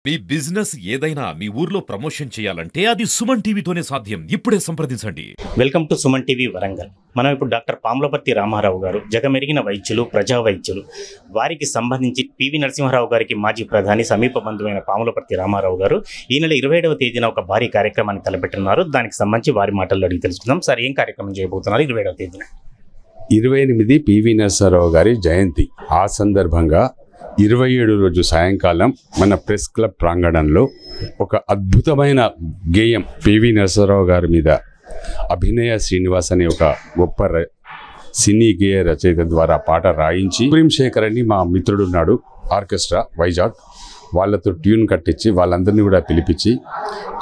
మీ business ఏదైనా మీ ఊర్లో promotion చేయాలంటే అది సుమన్ టీవీతోనే సాధ్యం. ఇప్పుడే సంప్రదించండి. Welcome to Suman TV Warangal. మనం ఇప్పుడు డాక్టర్ పాములపర్తి రామారావు గారు జగమెరిగిన వైద్యులు, ప్రజా వైద్యులు. వారికి సంబంధించి పివి నరసింహారావు గారికి మాజీ ప్రధాని, సమీప బంధువైన పాములపర్తి రామారావు గారు ఈ నెల 27వ తేదీన ఒక భారీ కార్యక్రమాన్ని తలపెట్టున్నారు. దానికి సంబంధించి వారి మాటల్లో అడిగి తెలుసుకుందాం. సార్, ఏం కార్యక్రమం చేయబోతున్నారు 27వ తేదీన? 28 పివి నరసింహారావు గారి జయంతి. ఆ సందర్భంగా 27 రోజు సాయంకాలం మన ప్రెస్ క్లబ్ ప్రాంగణంలో ఒక అద్భుతమైన గేయం పివి నరసింహారావు గారి మీద అభినయ శ్రీనివాస్ అనే ఒక గొప్ప సినీ గేయ రచయిత ద్వారా పాట రాయించి, ప్రేమ్ శేఖర్ అని మా మిత్రుడు ఉన్నాడు, ఆర్కెస్ట్రా వైజాగ్, వాళ్ళతో ట్యూన్ కట్టించి వాళ్ళందరినీ కూడా పిలిపించి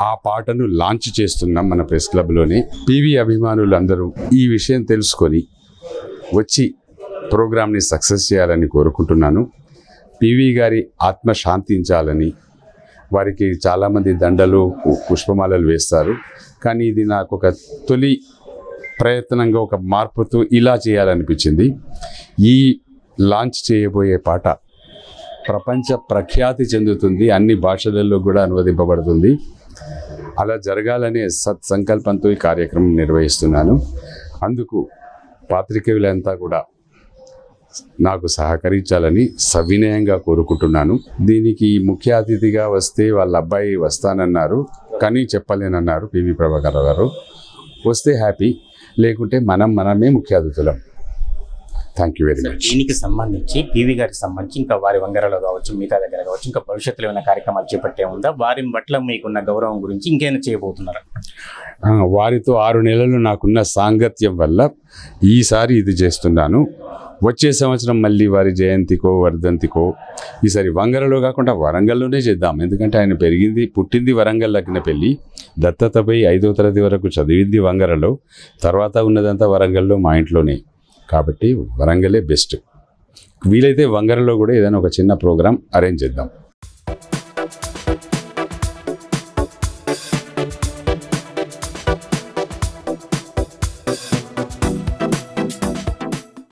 ఆ పాటను లాంచ్ చేస్తున్నాం మన ప్రెస్ క్లబ్లోనే. పివి అభిమానులు అందరూ ఈ విషయం తెలుసుకొని వచ్చి ప్రోగ్రామ్ని సక్సెస్ చేయాలని కోరుకుంటున్నాను. పివి గారి ఆత్మ శాంతించాలని. వారికి చాలామంది దండలు, పుష్పమాలలు వేస్తారు, కానీ ఇది నాకు ఒక తొలి ప్రయత్నంగా ఒక మార్పుతో ఇలా చేయాలనిపించింది. ఈ లాంచ్ చేయబోయే పాట ప్రపంచ ప్రఖ్యాతి చెందుతుంది, అన్ని భాషలలో కూడా అనువదింపబడుతుంది. అలా జరగాలనే సత్సంకల్పంతో ఈ కార్యక్రమం నిర్వహిస్తున్నాను. అందుకు పాత్రికేయులంతా కూడా నాకు సహకరించాలని సవినయంగా కోరుకుంటున్నాను. దీనికి ముఖ్య అతిథిగా వస్తే వాళ్ళ అబ్బాయి వస్తానన్నారు, కానీ చెప్పలేనన్నారు పివి ప్రభాకర్ గారు. వస్తే హ్యాపీ, లేకుంటే మనమే ముఖ్య అతిథులం. Thank you very much. దీనికి సంబంధించి పివి గారికి సంబంధించి ఇంకా వారి వంగరలో కావచ్చు, మిగతా దగ్గర కావచ్చు, ఇంకా భవిష్యత్తులో ఏమైనా కార్యక్రమాలు చేపట్టే ఉందా? వారి పట్ల మీకున్న గౌరవం గురించి ఇంకేమైనా చేయబోతున్నారా? వారితో 6 నెలలు నాకున్న సాంగత్యం వల్ల ఈసారి ఇది చేస్తున్నాను. వచ్చే సంవత్సరం మళ్ళీ వారి జయంతికో వర్ధంతికో ఈసారి వంగరలో కాకుండా వరంగల్లోనే చేద్దాం. ఎందుకంటే ఆయన పుట్టింది వరంగల్, లగ్న పెళ్ళి, దత్తతపై 5వ తరగతి వరకు చదివింది వంగరలో, తర్వాత ఉన్నదంతా వరంగల్లో మా ఇంట్లోనే. కాబట్టి వరంగలే బెస్ట్. వీలైతే వంగరలో కూడా ఏదైనా ఒక చిన్న ప్రోగ్రాం అరేంజ్ చేద్దాం.